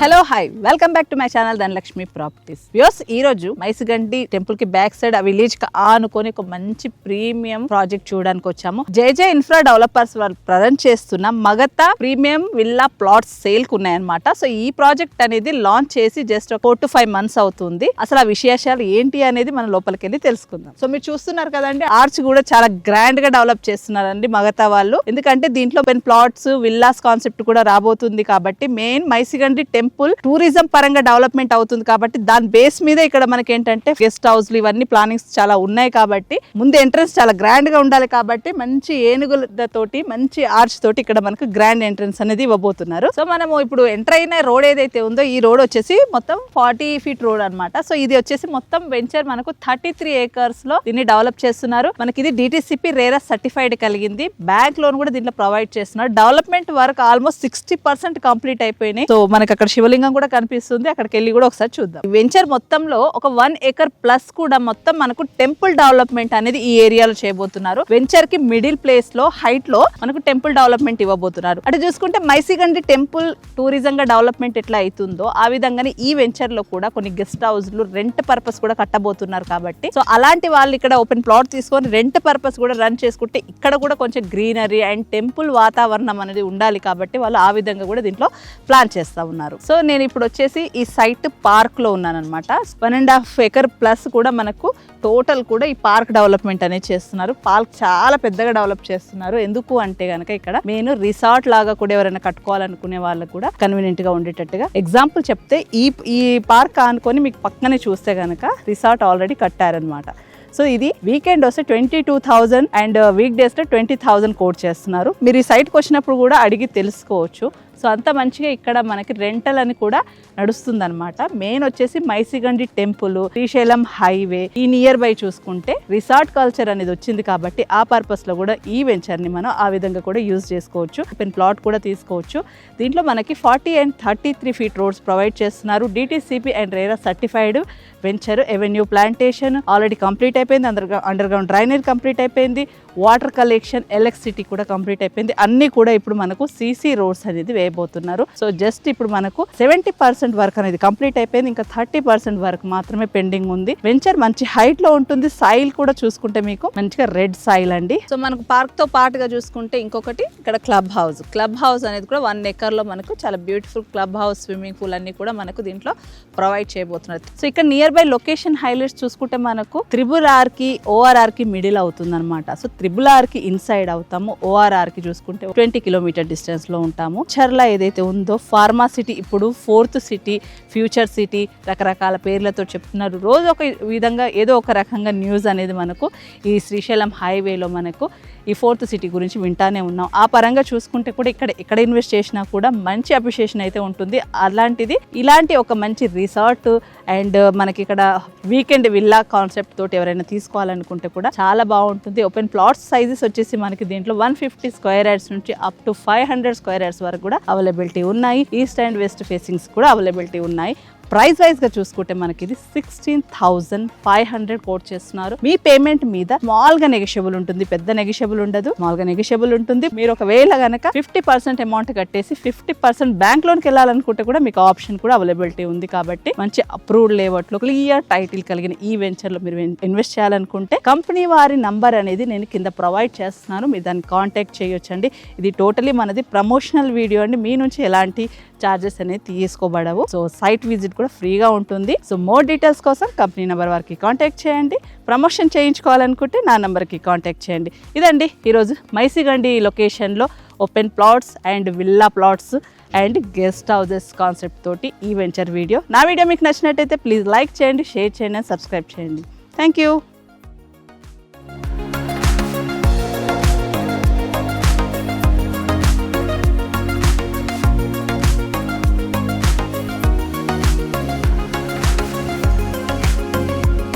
Hello hi welcome back to my channel Dhanalakshmi properties views. ఈ రోజు Maisigandi temple కి back side ఆ విలేజ్ కి ఆనుకొని ఒక మంచి ప్రీమియం ప్రాజెక్ట్ చూడడానికి వచ్చాము. జేజే ఇన్ఫ్రా డెవలపర్స్ వాళ్ళు ప్రజెంట్ చేస్తున్న మగత ప్రీమియం విల్లా ప్లాట్స్ సేల్ కు ఉన్నాయన్నమాట. సో ఈ ప్రాజెక్ట్ అనేది లాంచ్ చేసి జస్ట్ 4 to 5 months అవుతుంది. అసలు ఆ విశేషాలు ఏంటి అనేది మనం లోపలికి వెళ్ళి తెలుసుకుందాం. సో మీరు చూస్తున్నారు కదండి, ఆర్చ్ కూడా చాలా గ్రాండ్ గా డెవలప్ చేస్తున్నారండి మగత వాళ్ళు. ఎందుకంటే దీంట్లో ప్లాట్స్ విల్లాస్ కాన్సెప్ట్ కూడా రాబోతుంది కాబట్టి మెయిన్ మైసిగండి టెంపుల్ టూరిజం పరంగా డెవలప్మెంట్ అవుతుంది కాబట్టి దాని బేస్ మీద ఇక్కడ మనకి ఏంటంటే గెస్ట్ హౌస్లు ఇవన్నీ ప్లానింగ్స్ చాలా ఉన్నాయి కాబట్టి ముందు ఎంట్రన్స్ చాలా గ్రాండ్ గా ఉండాలి కాబట్టి మంచి ఏనుగులతోటి మంచి ఆర్చ్ తోటి ఇక్కడ మనకు గ్రాండ్ ఎంట్రన్స్ అనేది ఇవ్వబోతున్నారు. సో మనము ఇప్పుడు ఎంటర్ అయిన రోడ్ ఏదైతే ఉందో ఈ రోడ్ వచ్చేసి మొత్తం 40 feet రోడ్ అన్నమాట. సో ఇది వచ్చేసి మొత్తం వెంచర్ మనకు 33 acres లో దీన్ని డెవలప్ చేస్తున్నారు. మనకి ఇది DTCP RERA సర్టిఫైడ్ కలిగింది. బ్యాంక్ లోన్ కూడా దీంట్లో ప్రొవైడ్ చేస్తున్నారు. డెవలప్మెంట్ వర్క్ ఆల్మోస్ట్ 60% కంప్లీట్ అయిపోయినాయి. సో మనకి అక్కడ శివలింగం కూడా కనిపిస్తుంది, అక్కడికి వెళ్ళి కూడా ఒకసారి చూద్దాం. వెంచర్ మొత్తంలో ఒక 1 acre ప్లస్ కూడా మొత్తం మనకు టెంపుల్ డెవలప్మెంట్ అనేది ఈ ఏరియాలో చేయబోతున్నారు. వెంచర్ కి మిడిల్ ప్లేస్ లో హైట్ లో మనకు టెంపుల్ డెవలప్మెంట్ ఇవ్వబోతున్నారు. అంటే చూసుకుంటే మైసిగండి టెంపుల్ టూరిజం గా డెవలప్మెంట్ ఎట్లా అవుతుందో ఆ విధంగానే ఈ వెంచర్ లో కూడా కొన్ని గెస్ట్ హౌస్లు రెంట్ పర్పస్ కూడా కట్టబోతున్నారు కాబట్టి సో అలాంటి వాళ్ళు ఇక్కడ ఓపెన్ ప్లాట్ తీసుకొని రెంట్ పర్పస్ కూడా రన్ చేసుకుంటే ఇక్కడ కూడా కొంచెం గ్రీనరీ అండ్ టెంపుల్ వాతావరణం అనేది ఉండాలి కాబట్టి వాళ్ళు ఆ విధంగా కూడా దీంట్లో ప్లాన్ చేస్తా ఉన్నారు. సో నేను ఇప్పుడు వచ్చేసి ఈ సైట్ పార్క్ లో ఉన్నాను అనమాట. 1.5 acre ప్లస్ కూడా మనకు టోటల్ కూడా ఈ పార్క్ డెవలప్మెంట్ అనేది చేస్తున్నారు. పార్క్ చాలా పెద్దగా డెవలప్ చేస్తున్నారు. ఎందుకు అంటే గనక ఇక్కడ మెయిన్ రిసార్ట్ లాగా కూడా ఎవరైనా కట్టుకోవాలనుకునే వాళ్ళకు కూడా కన్వీనియంట్ గా ఉండేటట్టుగా ఎగ్జాంపుల్ చెప్తే ఈ పార్క్ అనుకొని మీకు పక్కనే చూస్తే గనక రిసార్ట్ ఆల్రెడీ కట్టారనమాట. సో ఇది వీకెండ్ వస్తే 22,000 అండ్ వీక్ డేస్ లో 20,000 కోట్ చేస్తున్నారు. మీరు ఈ సైట్కి వచ్చినప్పుడు కూడా అడిగి తెలుసుకోవచ్చు. సో అంత మంచిగా ఇక్కడ మనకి రెంటల్ అని కూడా నడుస్తుంది అనమాట. మెయిన్ వచ్చేసి మైసిగండి టెంపుల్, శ్రీశైలం హైవే ఈ నియర్ బై చూసుకుంటే రిసార్ట్ కల్చర్ అనేది వచ్చింది కాబట్టి ఆ పర్పస్ లో కూడా ఈ వెంచర్ ని మనం ఆ విధంగా కూడా యూజ్ చేసుకోవచ్చు. ప్లాట్ కూడా తీసుకోవచ్చు. దీంట్లో మనకి 40 and 33 feet రోడ్స్ ప్రొవైడ్ చేస్తున్నారు. DTCP and RERA certified venture. Avenue plantation already complete అయిపోయింది. అండర్ గ్రౌండ్ డ్రైనేజ్ కంప్లీట్ అయిపోయింది. వాటర్ కలెక్షన్, ఎలక్ట్రిసిటీ కూడా కంప్లీట్ అయిపోయింది. అన్ని కూడా ఇప్పుడు మనకు CC రోడ్స్ అనేది వేయబోతున్నారు. సో జస్ట్ ఇప్పుడు మనకు 70% వర్క్ అనేది కంప్లీట్ అయిపోయింది. ఇంకా 30% వర్క్ మాత్రమే పెండింగ్ ఉంది. వెంచర్ మంచి హైట్ లో ఉంటుంది. సాయిల్ కూడా చూసుకుంటే మీకు మంచిగా రెడ్ సాయిల్ అండి. సో మనకు పార్క్ తో పాటుగా చూసుకుంటే ఇంకొకటి ఇక్కడ క్లబ్ హౌస్ అనేది కూడా 1 acre లో మనకు చాలా beautiful club house, swimming pool అన్ని కూడా మనకు దీంట్లో ప్రొవైడ్ చేయబోతున్నారు. సో ఇక్కడ నియర్ బై లొకేషన్ హైలైట్స్ చూసుకుంటే మనకు RRR కి ORR కి మిడిల్ అవుతుంది అనమాట. సో RRR కి ఇన్సైడ్ అవుతాము. ORR కి చూసుకుంటే 20 kilometer డిస్టెన్స్ లో ఉంటాము. చర్ల ఏదైతే ఉందో ఫార్మా సిటీ, ఇప్పుడు 4th సిటీ, ఫ్యూచర్ సిటీ రకరకాల పేర్లతో చెప్తున్నారు. రోజు ఒక విధంగా ఏదో ఒక రకంగా న్యూస్ అనేది మనకు ఈ శ్రీశైలం హైవేలో మనకు ఈ 4th సిటీ గురించి వింటానే ఉన్నాం. ఆ పరంగా చూసుకుంటే కూడా ఎక్కడ ఇన్వెస్ట్ చేసినా కూడా మంచి అప్రిషియేషన్ అయితే ఉంటుంది. అలాంటిది ఇలాంటి ఒక మంచి రిసార్ట్ అండ్ మనకి ఇక్కడ వీకెండ్ విల్లా కాన్సెప్ట్ తోటి ఎవరైనా తీసుకోవాలనుకుంటే కూడా చాలా బాగుంటుంది. ఓపెన్ ప్లాట్స్ సైజెస్ వచ్చేసి మనకి దీంట్లో 150 square yards నుంచి అప్ టు 500 square yards వరకు కూడా అవైలబిలిటీ ఉన్నాయి. ఈస్ట్ అండ్ వెస్ట్ ఫేసింగ్స్ కూడా అవైలబిలిటీ ఉన్నాయి. ప్రైస్ వైజ్ గా చూసుకుంటే మనకి ఇది 16,500 కోట్ చేస్తున్నారు. మీ పేమెంట్ మీద స్మాల్ గా నెగోషియబుల్ ఉంటుంది, పెద్ద నెగోషియబుల్ ఉండదు. స్మాల్ గా నెగోషియబుల్ ఉంటుంది. మీరు ఒకవేళ గనక 50% అమౌంట్ కట్టేసి 50% బ్యాంక్ లోన్కి వెళ్ళాలనుకుంటే కూడా మీకు ఆప్షన్ కూడా అవైలబిలిటీ ఉంది. కాబట్టి మంచి అప్రూవ్డ్ లేఅవుట్ లో క్లియర్ టైటిల్ కలిగిన ఈ వెంచర్ లో మీరు ఇన్వెస్ట్ చేయాలనుకుంటే కంపెనీ వారి నంబర్ అనేది నేను కింద ప్రొవైడ్ చేస్తున్నాను. మీరు దాన్ని కాంటాక్ట్ చేయొచ్చండి. ఇది టోటలీ మనది ప్రమోషనల్ వీడియో అండి. మీ నుంచి ఎలాంటి చార్జెస్ అనేది తీసుకోబడవు. సో సైట్ విజిట్ కూడా ఫ్రీగా ఉంటుంది. సో మోర్ డీటెయిల్స్ కోసం కంపెనీ నెంబర్ వారికి కాంటాక్ట్ చేయండి. ప్రమోషన్ చేయించుకోవాలనుకుంటే నా నెంబర్కి కాంటాక్ట్ చేయండి. ఇదండి ఈరోజు మైసిగండి లొకేషన్లో open plots and villa plots and guest houses concept తోటి ఈ వెంచర్ వీడియో. నా వీడియో మీకు నచ్చినట్టయితే ప్లీజ్ లైక్ చేయండి, షేర్ చేయండి, సబ్స్క్రైబ్ చేయండి. Thank you.